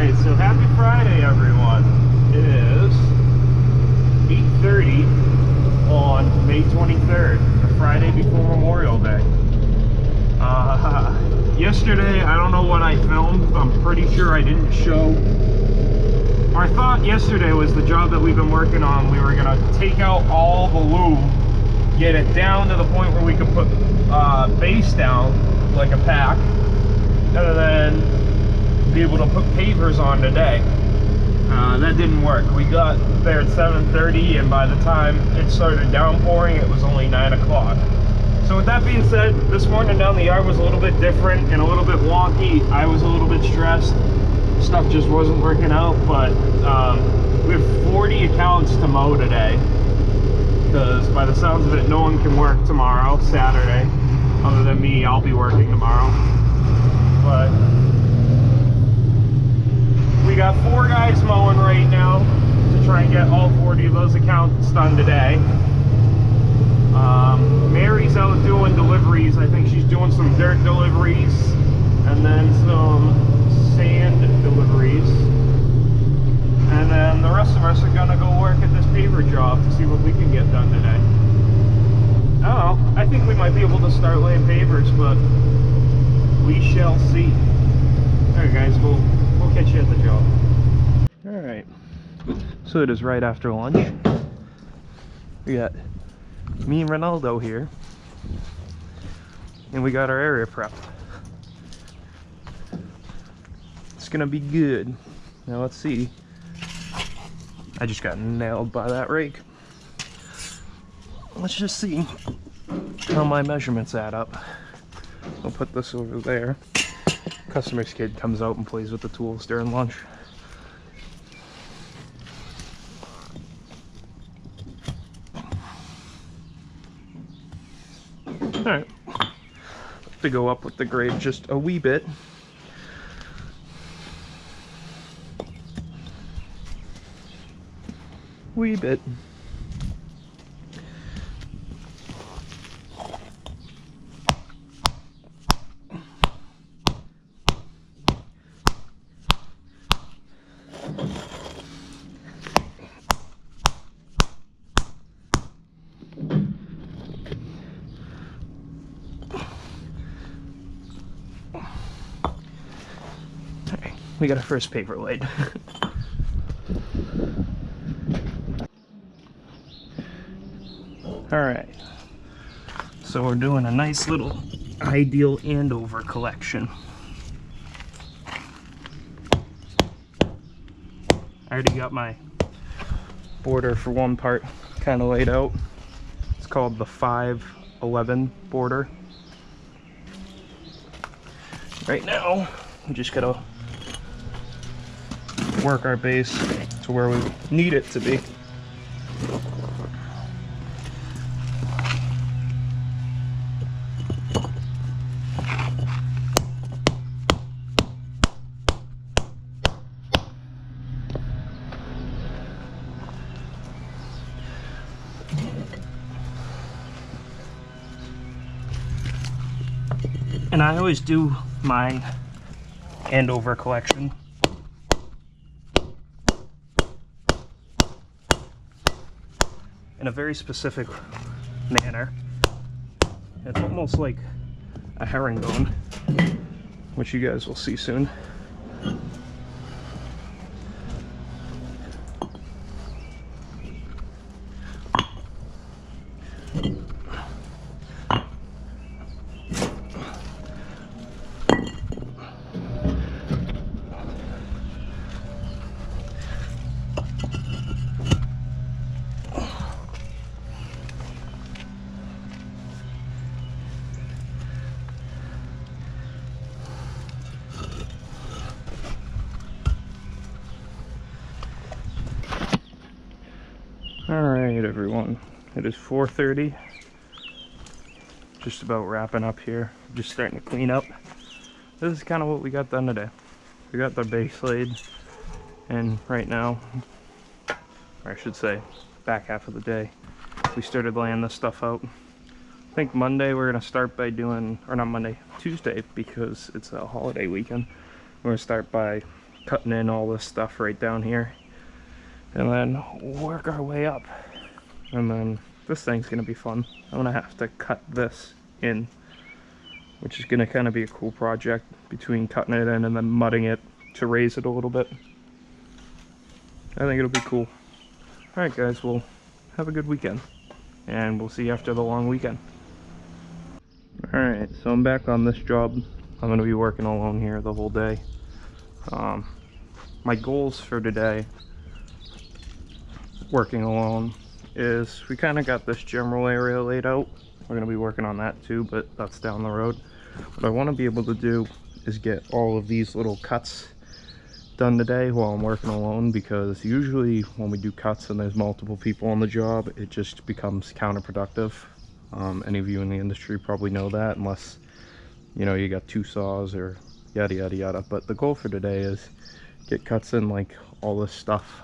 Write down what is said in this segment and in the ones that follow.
Alright, so happy Friday, everyone. It is 8:30 on May 23rd, the Friday before Memorial Day. Yesterday, I don't know what I filmed. I'm pretty sure I didn't show. Our thought yesterday was the job that we've been working on. We were going to take out all the loom, get it down to the point where we could put base down like a pack, and then be able to put pavers on today. That didn't work. We got there at 7:30, and by the time it started downpouring, it was only 9 o'clock. So with that being said, this morning down the yard was a little bit different and a little bit wonky. I was a little bit stressed. Stuff just wasn't working out, but we have 40 accounts to mow today, because by the sounds of it, no one can work tomorrow, Saturday. Other than me, I'll be working tomorrow. But we got 4 guys mowing right now to try and get all 40 of those accounts done today. Mary's out doing deliveries. I think she's doing some dirt deliveries and then some sand deliveries. And then the rest of us are gonna go work at this paver job to see what we can get done today. I don't know. I think we might be able to start laying pavers, but we shall see. Alright guys, we'll catch you at the job. Alright, so it is right after lunch. We got me and Ronaldo here, and we got our area prepped. It's gonna be good. Now let's see. I just got nailed by that rake. Let's just see how my measurements add up. I'll put this over there. Customer's kid comes out and plays with the tools during lunch. Alright, to go up with the grade just a wee bit. Wee bit. We got our first paper laid. Alright, so we're doing a nice little ideal Andover collection. I already got my border for one part kind of laid out. It's called the 511 border. Right now, we just gotta work our base to where we need it to be. And I always do my Andover collection in a very specific manner. It's almost like a herringbone, which you guys will see soon. Alright everyone, it is 4:30, just about wrapping up here, just starting to clean up. This is kind of what we got done today. We got the base laid, and right now, or I should say, back half of the day, we started laying this stuff out. I think Monday we're going to start by doing, or not Monday, Tuesday, because it's a holiday weekend. We're going to start by cutting in all this stuff right down here, and then work our way up. And then this thing's gonna be fun. I'm gonna have to cut this in, which is gonna kind of be a cool project between cutting it in and then mudding it to raise it a little bit. I think it'll be cool. All right, guys, well, have a good weekend, and we'll see you after the long weekend. All right, so I'm back on this job. I'm gonna be working alone here the whole day. My goals for today, working alone, is we kind of got this general area laid out. We're gonna be working on that too, but that's down the road. What I want to be able to do is get all of these little cuts done today while I'm working alone, because usually when we do cuts and there's multiple people on the job, it just becomes counterproductive. Any of you in the industry probably know that, unless you know you got two saws or yada yada yada. But the goal for today is get cuts in like all this stuff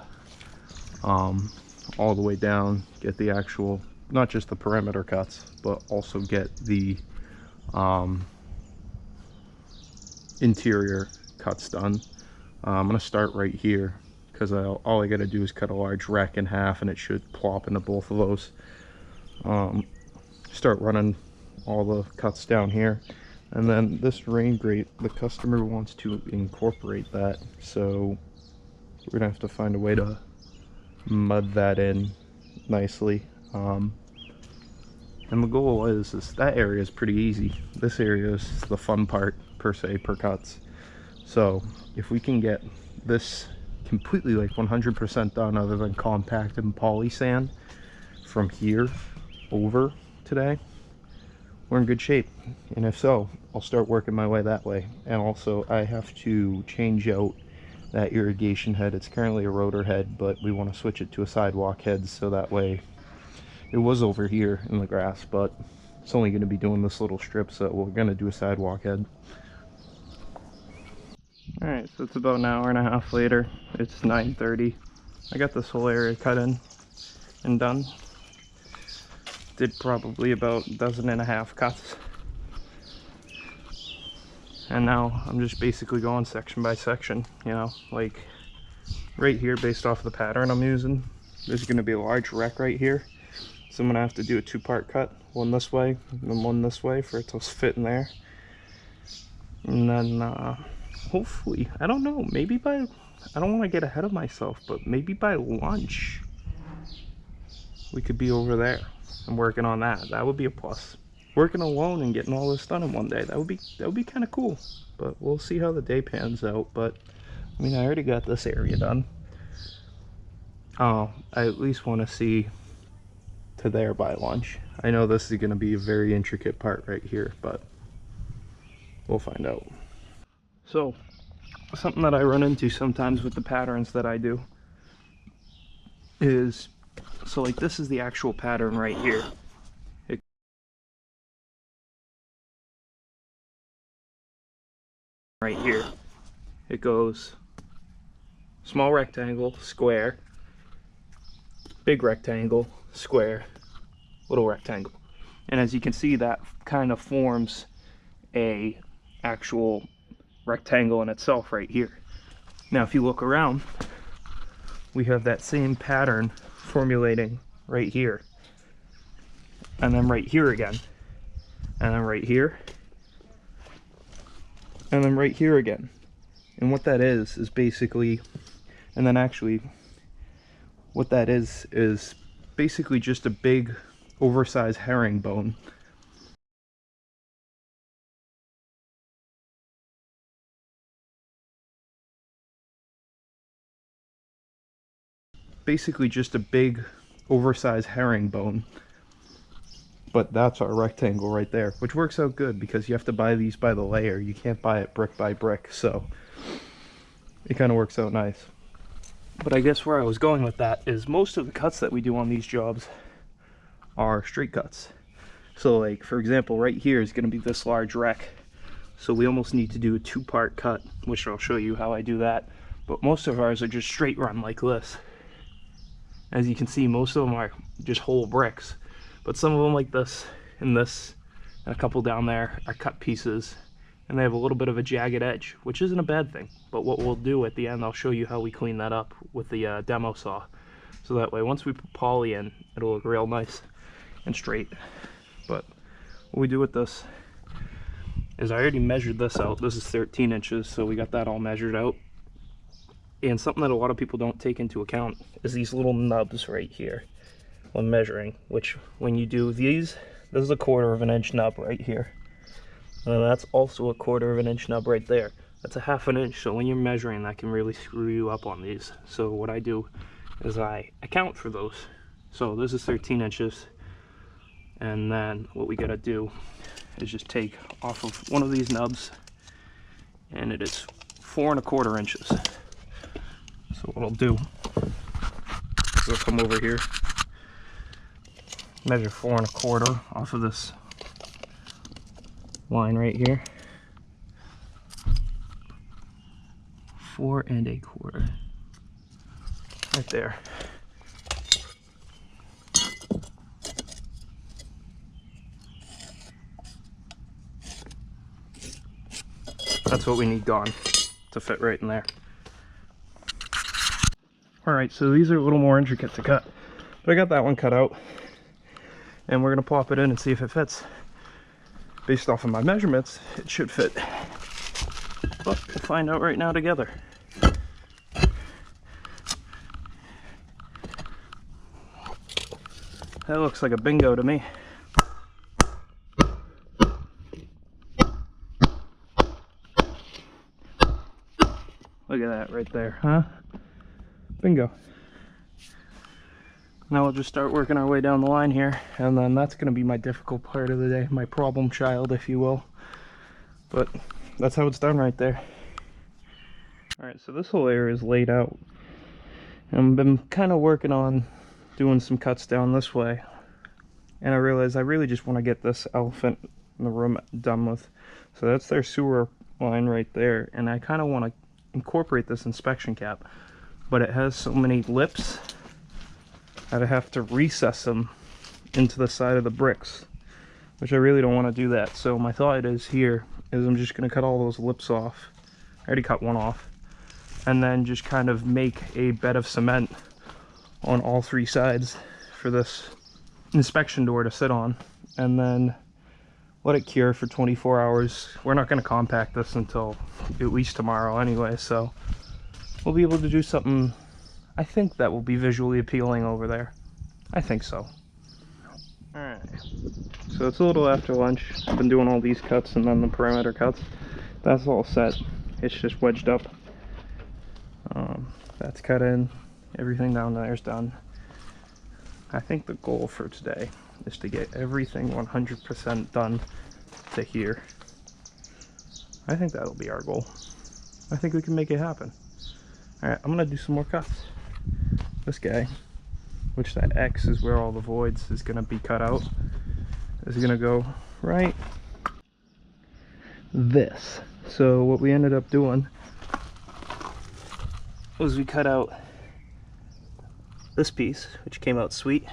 all the way down, get the actual, not just the perimeter cuts, but also get the interior cuts done. I'm gonna start right here, because all I gotta do is cut a large rack in half and it should plop into both of those. Start running all the cuts down here, and then this rain grate, the customer wants to incorporate that, so we're gonna have to find a way to mud that in nicely. And the goal is that area is pretty easy. This area is the fun part per se, per cuts. So if we can get this completely like 100% done, other than compact and poly sand, from here over today, we're in good shape. And if so, I'll start working my way that way. And also I have to change out that irrigation head. It's currently a rotor head, but we want to switch it to a sidewalk head, so that way, it was over here in the grass, but it's only going to be doing this little strip, so we're going to do a sidewalk head. Alright, so it's about an hour and a half later. It's 9:30. I got this whole area cut in and done. Did probably about 12.5 cuts. And now I'm just basically going section by section, you know, like right here, based off the pattern I'm using. There's going to be a large wreck right here. So I'm going to have to do a two-part cut, one this way and then one this way for it to fit in there. And then hopefully, I don't know, maybe by, I don't want to get ahead of myself, but maybe by lunch we could be over there and working on that. That would be a plus. Working alone and getting all this done in one day, that would be kind of cool. But we'll see how the day pans out. But I mean, I already got this area done. I at least want to see to there by lunch. I know this is going to be a very intricate part right here, but we'll find out. So something that I run into sometimes with the patterns that I do is, so like this is the actual pattern right here. Right here, it goes small rectangle, square, big rectangle, square, little rectangle. And as you can see, that kind of forms a actual rectangle in itself right here. Now if you look around, we have that same pattern formulating right here, and then right here again, and then right here, and then right here again. And what that is basically, and then actually what that is basically just a big oversized herringbone. Basically just a big oversized herringbone. But that's our rectangle right there, which works out good because you have to buy these by the layer. You can't buy it brick by brick, so it kind of works out nice. But I guess where I was going with that is most of the cuts that we do on these jobs are straight cuts. So like, for example, right here is going to be this large wreck. So we almost need to do a two-part cut, which I'll show you how I do that. But most of ours are just straight run like this. As you can see, most of them are just whole bricks. But some of them like this, and a couple down there are cut pieces, and they have a little bit of a jagged edge, which isn't a bad thing. But what we'll do at the end, I'll show you how we clean that up with the demo saw. So that way, once we put poly in, it'll look real nice and straight. But what we do with this is I already measured this out. This is 13 inches, so we got that all measured out. And something that a lot of people don't take into account is these little nubs right here when measuring, which when you do these, this is a 1/4 of an inch nub right here. And that's also a 1/4 of an inch nub right there. That's a 1/2 an inch, so when you're measuring, that can really screw you up on these. So what I do is I account for those. So this is 13 inches, and then what we gotta do is just take off of one of these nubs, and it is 4 1/4 inches. So what I'll do is I'll come over here, measure 4 1/4 off of this line right here. 4 1/4 right there. That's what we need gone to fit right in there. Alright, so these are a little more intricate to cut, but I got that one cut out, and we're going to plop it in and see if it fits. Based off of my measurements, it should fit, but we'll find out right now together. That looks like a bingo to me. Look at that right there, huh? Bingo. Now we'll just start working our way down the line here, and then that's going to be my difficult part of the day, my problem child, if you will. But that's how it's done right there. Alright, so this whole area is laid out. And I've been kind of working on doing some cuts down this way. And I realized I really just want to get this elephant in the room done with. So that's their sewer line right there, and I kind of want to incorporate this inspection cap. But it has so many lips that I have to recess them into the side of the bricks, which I really don't want to do that. So my thought is here is I'm just going to cut all those lips off. I already cut one off, and then just kind of make a bed of cement on all 3 sides for this inspection door to sit on, and then let it cure for 24 hours. We're not going to compact this until at least tomorrow anyway, so we'll be able to do something, I think, that will be visually appealing over there. I think so. Alright, so it's a little after lunch. I've been doing all these cuts and then the perimeter cuts. That's all set. It's just wedged up. That's cut in. Everything down there is done. I think the goal for today is to get everything 100% done to here. I think that'll be our goal. I think we can make it happen. Alright, I'm gonna do some more cuts. This guy, which that X is where all the voids is gonna be cut out, is gonna go right this. So what we ended up doing was we cut out this piece, which came out sweet,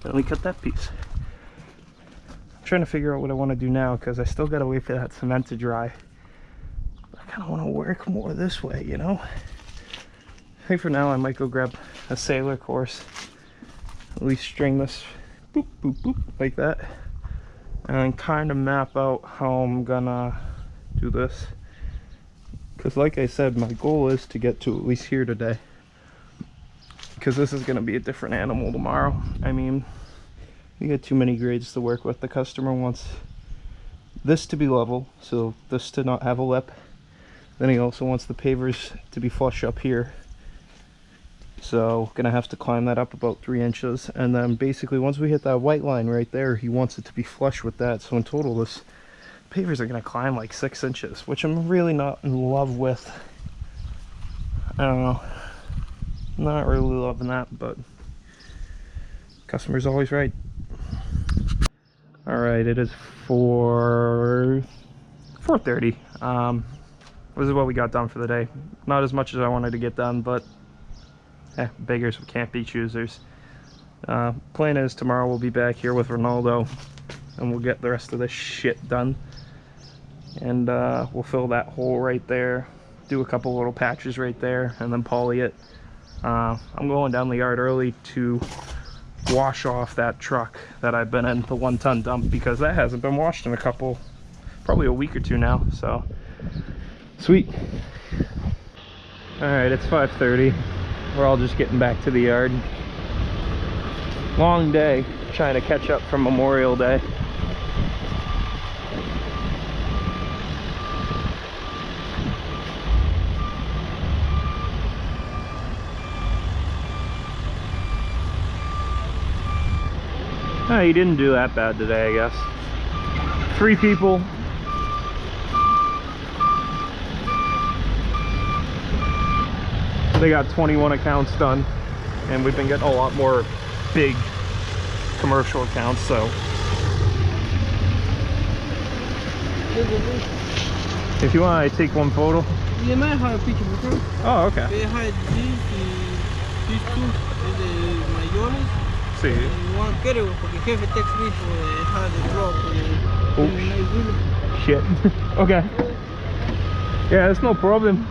and we cut that piece. I'm trying to figure out what I want to do now, because I still gotta wait for that cement to dry. I kind of want to work more this way, you know? I think for now I might go grab a sailor course, at least string this boop boop boop like that, and kind of map out how I'm gonna do this, because like I said, my goal is to get to at least here today, because this is going to be a different animal tomorrow. I mean, you get too many grades to work with. The customer wants this to be level, so this to not have a lip. Then he also wants the pavers to be flush up here, so gonna have to climb that up about 3 inches, and then basically once we hit that white line right there, he wants it to be flush with that. So in total, this pavers are gonna climb like 6 inches, which I'm really not in love with. I don't know, not really loving that, but customer's always right. All right, it is 4:30. This is what we got done for the day. Not as much as I wanted to get done, but beggars can't be choosers. Plan is tomorrow we'll be back here with Ronaldo, and we'll get the rest of this shit done. and we'll fill that hole right there, do a couple little patches right there, and then poly it. I'm going down the yard early to wash off that truck that I've been in, the 1-ton dump, because that hasn't been washed in a couple, probably a week or two now. So sweet. All right, it's 5:30. We're all just getting back to the yard. Long day trying to catch up from Memorial Day. Oh, you didn't do that bad today, I guess. 3 people. They got 21 accounts done, and we've been getting a lot more big commercial accounts, so. If you want, I take one photo. You might have a picture before. Oh, okay. They had these two, the mayores. Sí. One quiero, porque el jefe text me for how the drop. Oh, shit. Okay. Yeah, that's no problem.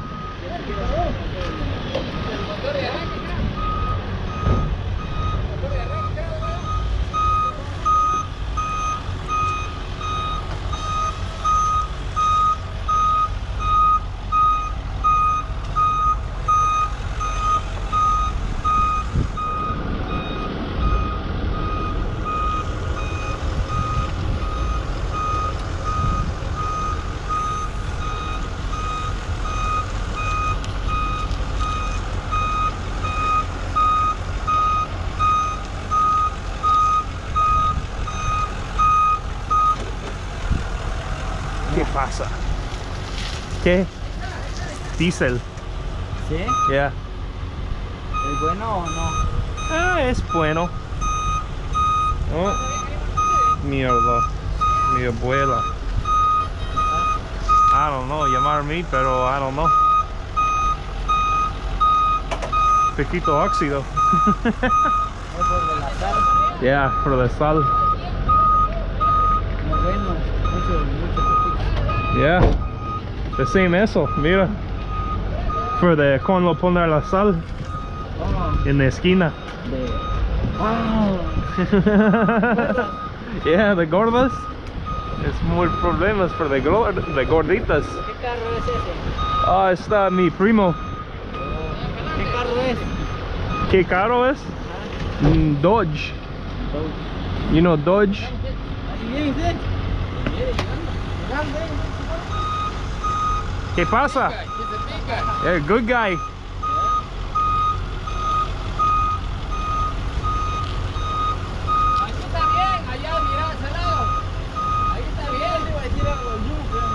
¿Qué pasa? ¿Qué? Diesel. ¿Sí? Yeah. ¿Es bueno o no? Ah, es bueno. Oh, mierda. Mi abuela. I don't know, llamar a mí, pero I don't know. Poquito óxido. Es por de la sal. Yeah, for the sal. No bueno, mucho poquito. Yeah. The same eso, mira. For the cuando poner la sal Oh, en la esquina. de... Oh. Yeah, the gordas. Es muy problemas for the gorditas. ¿Qué carro es ese? Ah, está mi primo. ¿Qué carro es? ¿Qué caro es? Dodge. You know Dodge? ¿Así viene usted? Llegando. ¿Qué pasa? Yeah, good guy. Aquí está bien, allá mira ese lado. Ahí está bien. Iba a decir algo al Yu, pero...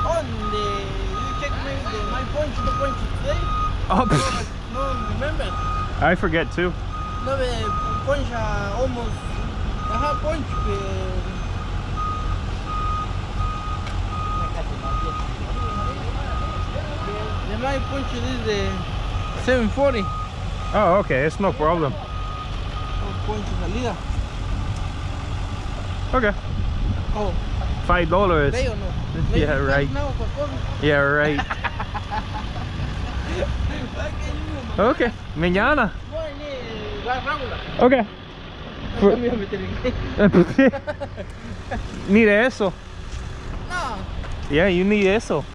On the... You check my punch, the punch today? Oh, No, remember? I forget too. No, the punch almost... I have punch, the my punch is the 740. Oh, okay, it's no problem. Punch salida. Okay. Oh, $5. ¿ve o no? Yeah, right. Now, for coffee. Yeah, right. Okay, mañana. No, ni la rábula. Okay. No me voy a meter en... Need eso. No. Yeah, you need eso.